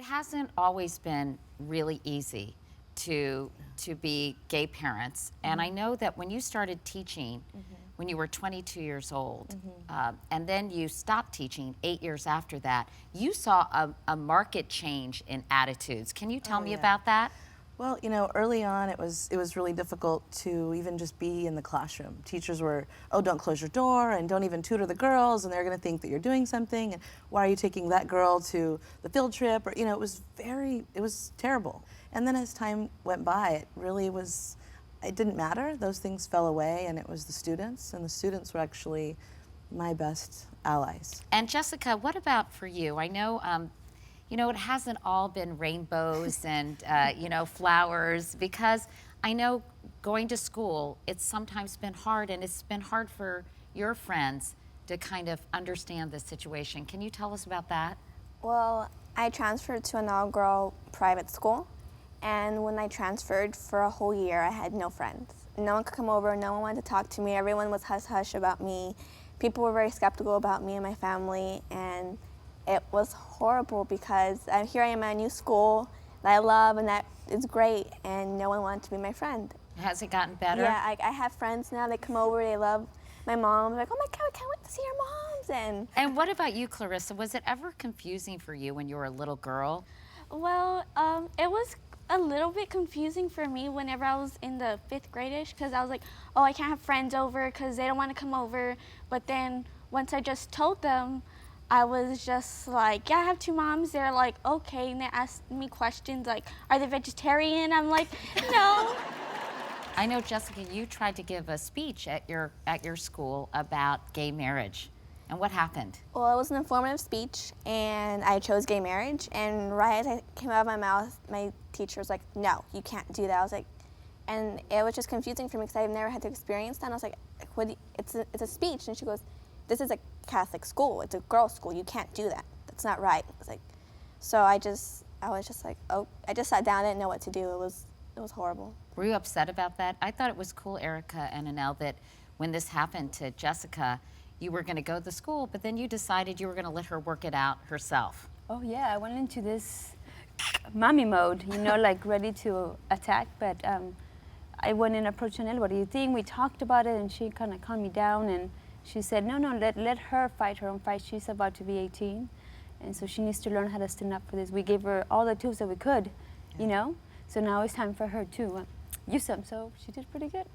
hasn't always been really easy to be gay parents. And I know that when you started teaching, when you were 22 years old, and then you stopped teaching 8 years after that, you saw a market change in attitudes. Can you tell me about that? Well, you know, early on it was really difficult to even just be in the classroom. Teachers were, oh, don't close your door and don't even tutor the girls, and they're going to think that you're doing something, and why are you taking that girl to the field trip? Or, you know, it was terrible. And then as time went by, it didn't matter. Those things fell away, and it was the students, and the students were actually my best allies. And Jessica, what about for you? I know, you know, it hasn't all been rainbows and, you know, flowers, because I know going to school, it's sometimes been hard, and it's been hard for your friends to kind of understand the situation. Can you tell us about that? Well, I transferred to an all-girl private school, and when I transferred for a whole year, I had no friends. No one could come over, no one wanted to talk to me, everyone was hush-hush about me. People were very skeptical about me and my family, and it was horrible because here I am at a new school that I love and that is great, and no one wanted to be my friend. Has it gotten better? Yeah, I have friends now. They come over, they love my mom. They're like, oh my God, I can't wait to see your moms. And what about you, Klarissa? Was it ever confusing for you when you were a little girl? Well, it was a little bit confusing for me whenever I was in the 5th grade-ish, because I was like, oh, I can't have friends over because they don't want to come over. But then once I just told them, I was just like, yeah, I have 2 moms. They're like, okay, and they asked me questions like, are they vegetarian? I'm like, no. I know, Jessica, you tried to give a speech at your school about gay marriage. And what happened? Well, it was an informative speech, and I chose gay marriage, and right as it came out of my mouth, my teacher was like, no, you can't do that. I was like, and it was just confusing for me because I've never had to experience that. And I was like, it's a speech, and she goes, this is a Catholic school, it's a girls' school, you can't do that. That's not right. I was like, so I was just like, oh, I just sat down, I didn't know what to do. It was horrible. Were you upset about that? I thought it was cool, Erika and Anel, that when this happened to Jessica, you were going to go to the school, but then you decided you were going to let her work it out herself. Oh yeah, I went into this mommy mode, you know, like ready to attack, but I went and approached Anel, what do you think? We talked about it, and she kind of calmed me down, and she said, no, let her fight her own fight. She's about to be 18, and so she needs to learn how to stand up for this. We gave her all the tools that we could, you know? So now it's time for her to use them, so she did pretty good.